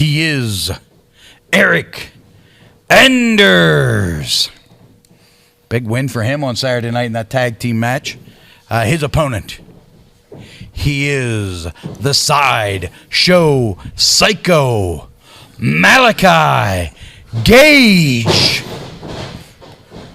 He is Eric Enders. Big win for him on Saturday night in that tag team match. His opponent, he is the Sideshow Psycho, Malaki Gage.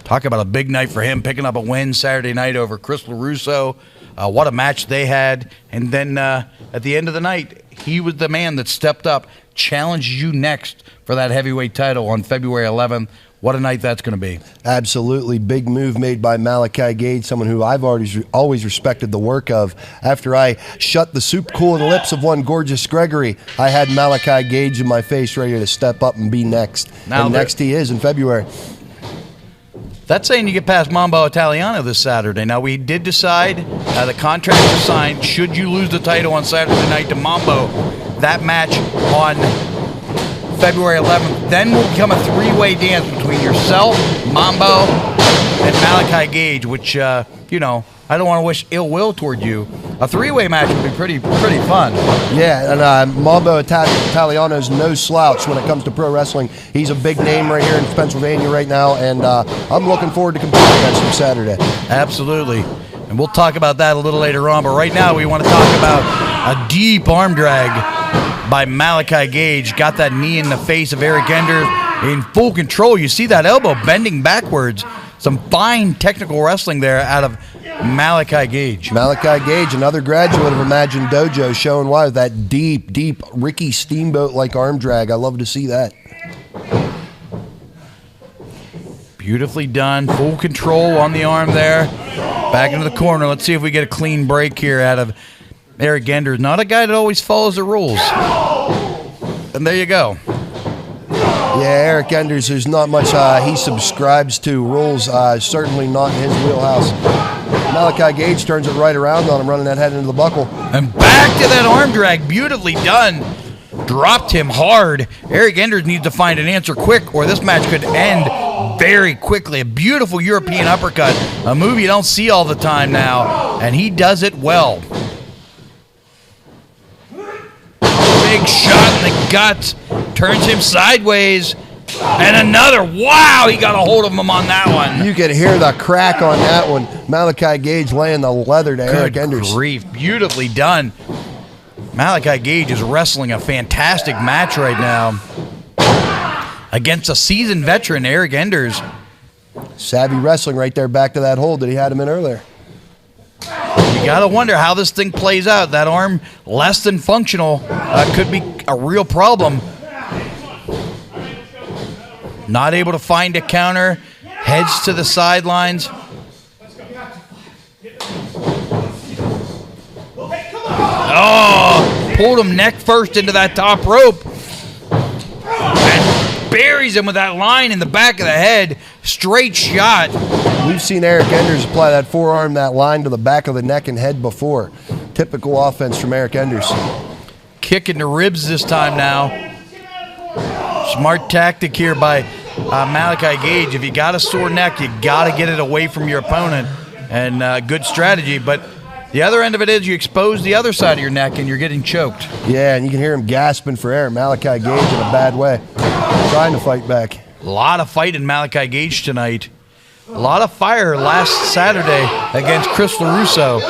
Talk about a big night for him, picking up a win Saturday night over Chris LaRusso. What a match they had. And then at the end of the night, he was the man that stepped up, challenged you next for that heavyweight title on February 11th. What a night that's going to be. Absolutely. Big move made by Malaki Gage, someone who I've always respected the work of. After I shut the soup cool lips of one gorgeous Gregory, I had Malaki Gage in my face ready to step up and be next. And next he is in February. That's saying you get past Mambo Italiano this Saturday. Now, we did decide the contract is signed. Should you lose the title on Saturday night to Mambo, that match on February 11th, then will become a three-way dance between yourself, Mambo, and Malaki Gage, which, you know, I don't want to wish ill will toward you. A three-way match would be pretty fun. Yeah, and Mambo Italiano's no slouch when it comes to pro wrestling. He's a big name right here in Pennsylvania right now, and I'm looking forward to competing against him Saturday. Absolutely. And we'll talk about that a little later on, but right now we want to talk about a deep arm drag by Malaki Gage. Got that knee in the face of Eric Enders in full control. You see that elbow bending backwards. Some fine technical wrestling there out of Malaki Gage. Malaki Gage, another graduate of Imagine Dojo, showing why with that deep Ricky Steamboat-like arm drag. I love to see that. Beautifully done. Full control on the arm there. Back into the corner. Let's see if we get a clean break here out of Eric Enders. Not a guy that always follows the rules. And there you go. Yeah, Eric Enders, there's not much he subscribes to. Rules certainly not in his wheelhouse. Malaki Gage turns it right around on him, running that head into the buckle. And back to that arm drag. Beautifully done. Dropped him hard. Eric Enders needs to find an answer quick, or this match could end very quickly. A beautiful European uppercut. A move you don't see all the time now, and he does it well. Big shot in the guts. Turns him sideways. And another. Wow, he got a hold of him on that one. You could hear the crack on that one. Malaki Gage laying the leather to Eric Enders. Good grief. Beautifully done. Malaki Gage is wrestling a fantastic match right now against a seasoned veteran, Eric Enders. Savvy wrestling right there, back to that hold that he had him in earlier. You got to wonder how this thing plays out. That arm, less than functional, could be a real problem. Not able to find a counter. Heads to the sidelines. Oh, pulled him neck first into that top rope. And buries him with that line in the back of the head. Straight shot. We've seen Eric Enders apply that forearm, that line to the back of the neck and head before. Typical offense from Eric Enders. Kick in the ribs this time now. Smart tactic here by Malaki Gage. If you got a sore neck, you got to get it away from your opponent. And good strategy, but the other end of it is you expose the other side of your neck and you're getting choked. Yeah, and you can hear him gasping for air. Malaki Gage in a bad way. Trying to fight back. A lot of fight in Malaki Gage tonight. A lot of fire last Saturday against Chris LaRusso.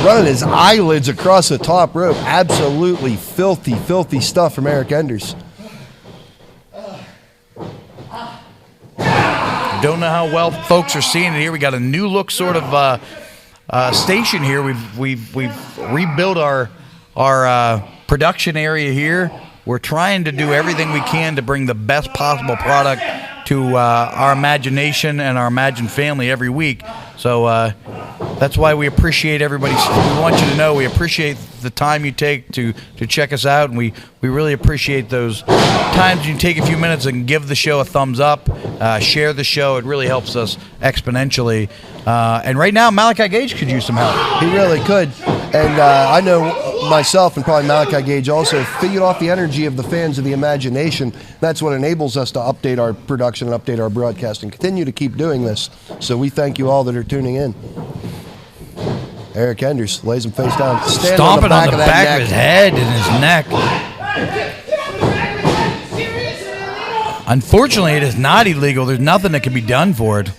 Running his eyelids across the top rope. Absolutely filthy stuff from Eric Enders. Don't know how well folks are seeing it here. We got a new look sort of station here. We've rebuilt our production area here. We're trying to do everything we can to bring the best possible product to our imagination and our Imagine family every week. So that's why we appreciate everybody. We want you to know we appreciate the time you take to check us out, and we really appreciate those times you take a few minutes and give the show a thumbs up, share the show. It really helps us exponentially. And right now, Malaki Gage could use some help. He really could. And I know myself and probably Malaki Gage also feed off the energy of the fans of the imagination. That's what enables us to update our production and update our broadcast and continue to keep doing this. So we thank you all that are tuning in. Eric Enders lays him face down. Stomping on the back of his head and his neck. Unfortunately, it is not illegal. There's nothing that can be done for it.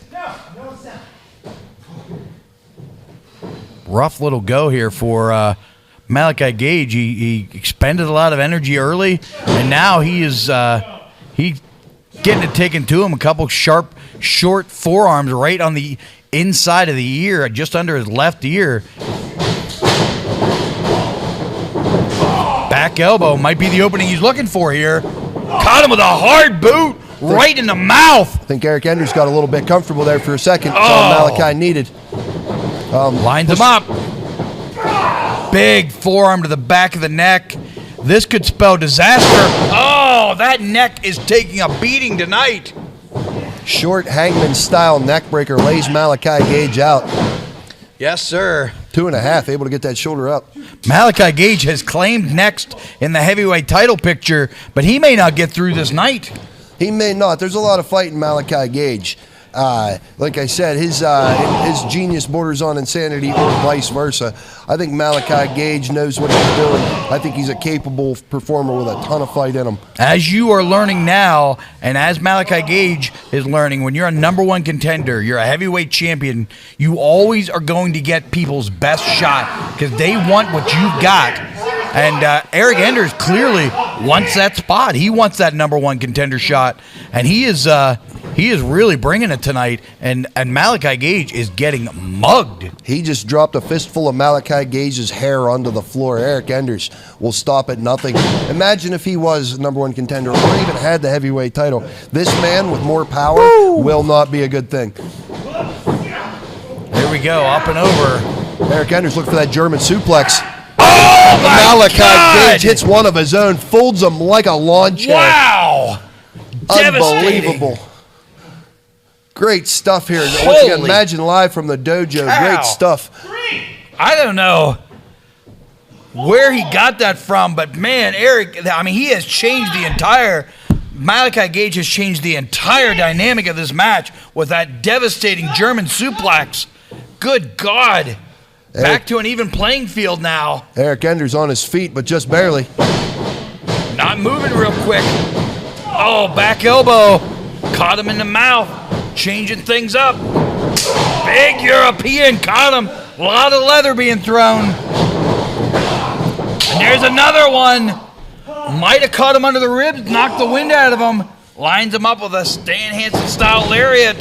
Rough little go here for Malaki Gage. He expended a lot of energy early, and now he is getting it taken to him. A couple sharp, short forearms right on the inside of the ear, just under his left ear. Back elbow might be the opening he's looking for here. Caught him with a hard boot right in the mouth. I think Eric Enders got a little bit comfortable there for a second. That's all Malaki needed. Lines him up. Big forearm to the back of the neck. This could spell disaster. Oh, that neck is taking a beating tonight. Short hangman-style neckbreaker lays Malaki Gage out. Yes, sir. 2.5, able to get that shoulder up. Malaki Gage has claimed next in the heavyweight title picture, but he may not get through this night. He may not. There's a lot of fight in Malaki Gage. Like I said, his genius borders on insanity or vice versa. I think Malaki Gage knows what he's doing. I think he's a capable performer with a ton of fight in him. As you are learning now, and as Malaki Gage is learning, when you're a #1 contender, you're a heavyweight champion, you always are going to get people's best shot because they want what you've got. And Eric Enders clearly wants that spot. He wants that #1 contender shot, and he is really bringing it tonight. And Malaki Gage is getting mugged. He just dropped a fistful of Malaki Gage's hair onto the floor. Eric Enders will stop at nothing. Imagine if he was #1 contender or even had the heavyweight title. This man with more power will not be a good thing. Here we go, up and over. Eric Enders look for that German suplex. Oh, my Malaki God! Gage hits one of his own, folds him like a lawn chair. Wow! Unbelievable. Great stuff here. Once Holy again, imagine live from the dojo. cow. Great stuff. I don't know where he got that from, but man, Eric, I mean, he has changed the entire, Malaki Gage has changed the entire dynamic of this match with that devastating German suplex. Good God. Back to an even playing field now. Eric Enders on his feet, but just barely. Not moving real quick. Oh, back elbow. Caught him in the mouth. Changing things up. Big European. Caught him. A lot of leather being thrown. And there's another one. Might have caught him under the ribs. Knocked the wind out of him. Lines him up with a Stan Hansen style lariat.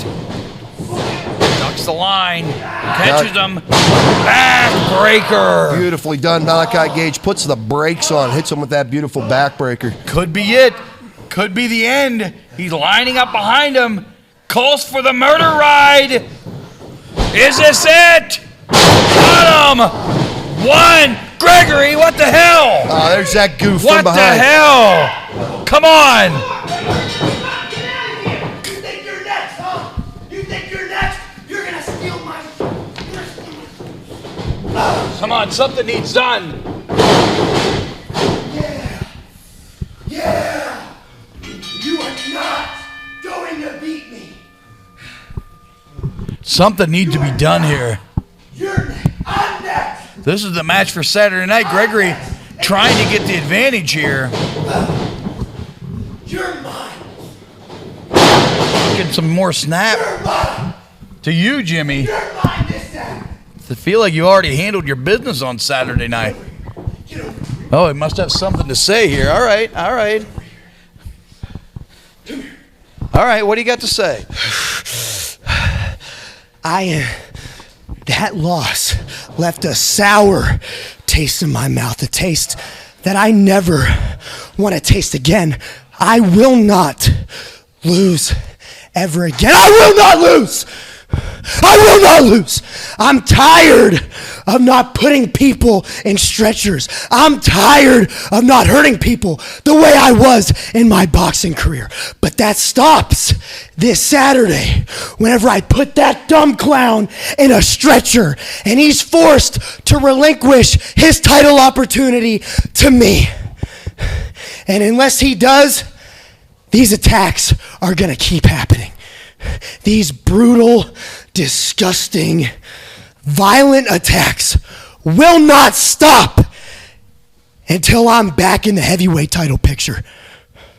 Ducks the line. Catches him. Backbreaker. Beautifully done. Malaki Gage puts the brakes on. Hits him with that beautiful backbreaker. Could be it. Could be the end. He's lining up behind him. Calls for the murder ride. Is this it? Got him. One. Gregory, what the hell? Oh, there's that goof What from the behind. hell? Come on. You think you're next, huh? You think you're next? You're gonna steal my... Come on, something needs done. Yeah! You are not going to beat me! Something needs to be done here. You're next! I'm next! This is the match for Saturday night. Gregory trying to get the advantage here. You're mine! Getting some more snap You're mine! to you, Jimmy. You're mine this time! I feel like you already handled your business on Saturday night. Get over here. Oh, he must have something to say here. All right, all right. All right, what do you got to say? That loss left a sour taste in my mouth, a taste that I never want to taste again. I will not lose ever again. I will not lose! I will not lose! I'm tired of not putting people in stretchers. I'm tired of not hurting people the way I was in my boxing career. But that stops this Saturday whenever I put that dumb clown in a stretcher and he's forced to relinquish his title opportunity to me. And unless he does, these attacks are gonna keep happening. These brutal, disgusting, violent attacks will not stop until I'm back in the heavyweight title picture.